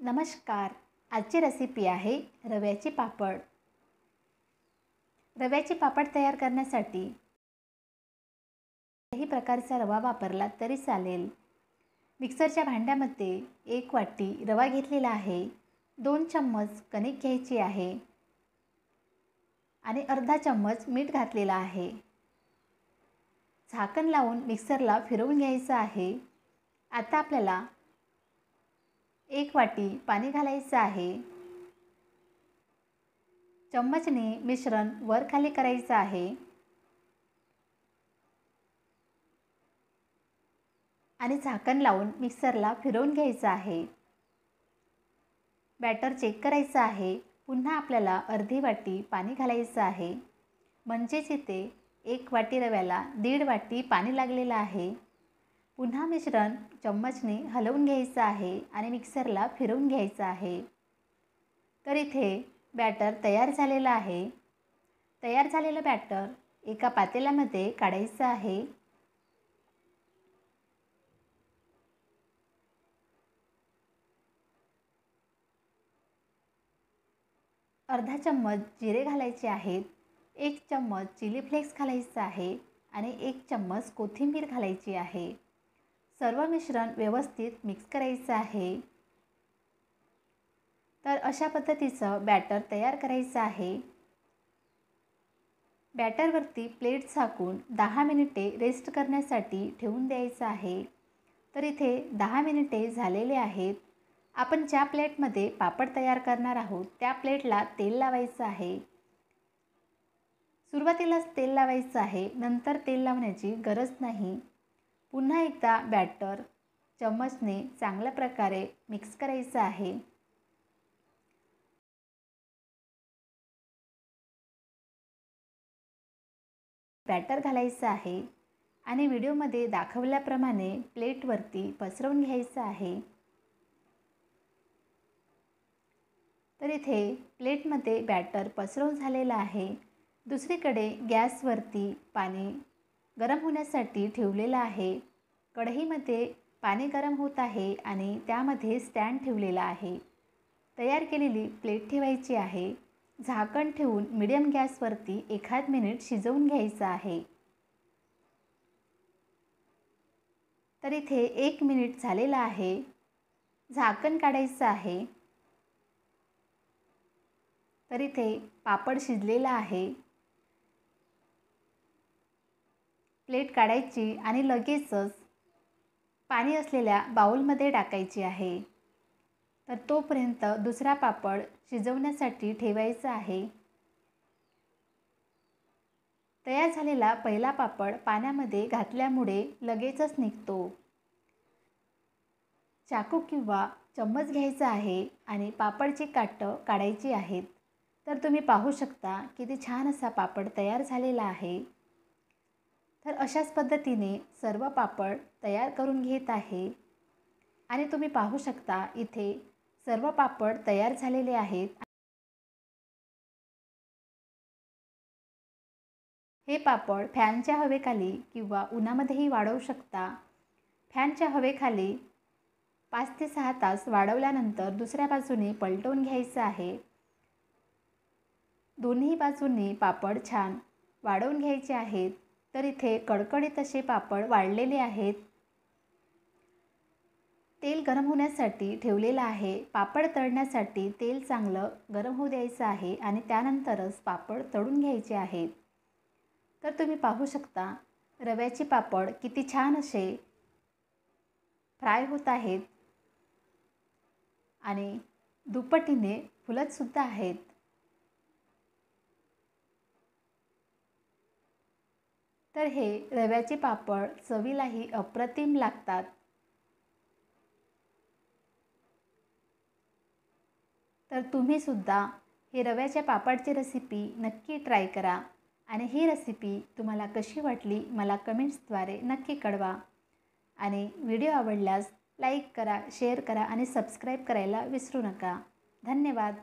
नमस्कार. आजची रेसिपी आहे रव्याचे पापड. रव्याचे पापड तयार करण्यासाठी काही प्रकारचा रवा वापरला तरी चालेल. मिक्सरच्या भांड्यामध्ये 1 वाटी रवा घेतलेला आहे. 2 चम्मच कणिक घ्यायची आहे आणि अर्धा चम्मच मीठ घातलेला आहे. झाकण लावून मिक्सरला फिरवून घ्यायचं आहे. आता आपल्याला 1 वाटी पाणी घालायचं आहे. चम्मचने मिश्रण वर खाली करायचं आहे आणि झाकण लावून मिक्सरला फिरवून घ्यायचं आहे. बॅटर चेक करायचं आहे. पुन्हा आपल्याला अर्धी वाटी पाणी घालायचं आहे. म्हणजेच इथे 1 वाटी रव्याला 1.5 वाटी पाणी लागलेलं आहे. पुन्हा मिश्रण चम्मचने हलवून घ्यायचं आहे आणि मिक्सरला फिरवून घ्यायचं आहे. तर इथे बॅटर तयार झालेलं आहे. तयार झालेलं बॅटर एका पातेल्यामध्ये काढायचं आहे. अर्धा चम्मच जिरे घालायचे आहेत. 1 चम्मच चिली फ्लेक्स घालायचं आहे आणि 1 चम्मच कोथिंबीर घालायची आहे. सर्व मिश्रण व्यवस्थित मिक्स करायचं आहे. तर अशा पद्धतीचं बॅटर तयार करायचं आहे. बॅटरवरती प्लेट झाकून 10 मिनिटे रेस्ट करण्यासाठी ठेवून द्यायचं आहे. तर इथे 10 मिनिटे झालेले आहेत. आपण ज्या प्लेटमध्ये पापड तयार करणार आहोत त्या प्लेटला तेल लावायचं आहे. सुरुवातीलाच तेल लावायचं आहे, नंतर तेल लावण्याची गरज नाही. पुन्हा एकदा बॅटर चम्मचने चांगल्या प्रकारे मिक्स करायचं आहे. बॅटर घालायचं आहे आणि व्हिडिओमध्ये दाखवल्याप्रमाणे प्लेटवरती पसरवून घ्यायचं आहे. तर इथे प्लेटमध्ये बॅटर पसरवून झालेलं आहे. दुसरीकडे गॅसवरती पाणी गरम होण्यासाठी ठेवलेलं आहे. कढईमध्ये पाणी गरम होत आहे आणि त्यामध्ये स्टँड ठेवलेला आहे. तयार केलेली प्लेट ठेवायची आहे. झाकण ठेवून मीडियम गॅसवरती 1 मिनिट शिजवून घ्यायचं आहे. तर इथे 1 मिनिट झालेला आहे. झाकण काढायचं आहे. तर इथे पापड शिजलेला आहे. प्लेट काढायची आणि लगेचच पाणी असलेल्या बाउलमध्ये टाकायची आहे. तर तोपर्यंत दुसरा पापड शिजवण्यासाठी ठेवायचा आहे. तयार झालेला पहिला पापड पाण्यामध्ये घातल्यामुळे लगेचच निघतो. चाकू किंवा चम्मच घ्यायचा आहे आणि पापडची काटं काढायची आहेत. तर तुम्ही पाहू शकता किती छान असा पापड तयार झालेला आहे. तर अशाच पद्धतीने सर्व पापड तयार करून घेत आहे आणि तुम्ही पाहू शकता इथे सर्व पापड तयार झालेले आहेत. हे पापड फॅनच्या हवेखाली किंवा उन्हामध्येही वाळवू शकता. फॅनच्या हवेखाली 5 ते 6 तास वाळवल्यानंतर दुसऱ्या बाजूने पलटवून घ्यायचं आहे. दोन्ही बाजूंनी पापड छान वाळवून घ्यायचे आहेत. तर इथे कडकडीत असे पापड वाळलेले आहेत. तेल गरम होण्यासाठी ठेवलेलं आहे. पापड तळण्यासाठी तेल चांगलं गरम होऊ द्यायचं आहे आणि त्यानंतरच पापड तळून घ्यायचे आहेत. तर तुम्ही पाहू शकता रव्याचे पापड किती छान असे फ्राय होत आहेत आणि दुपटीने फुलतसुद्धा आहेत. तर हे रव्याचे पापड चवीलाही अप्रतिम लागतात. तर तुम्हीसुद्धा हे रव्याच्या पापडची रेसिपी नक्की ट्राय करा आणि ही रेसिपी तुम्हाला कशी वाटली मला कमेंट्सद्वारे नक्की कळवा. आणि व्हिडिओ आवडल्यास लाईक करा, शेअर करा आणि सबस्क्राईब करायला विसरू नका. धन्यवाद.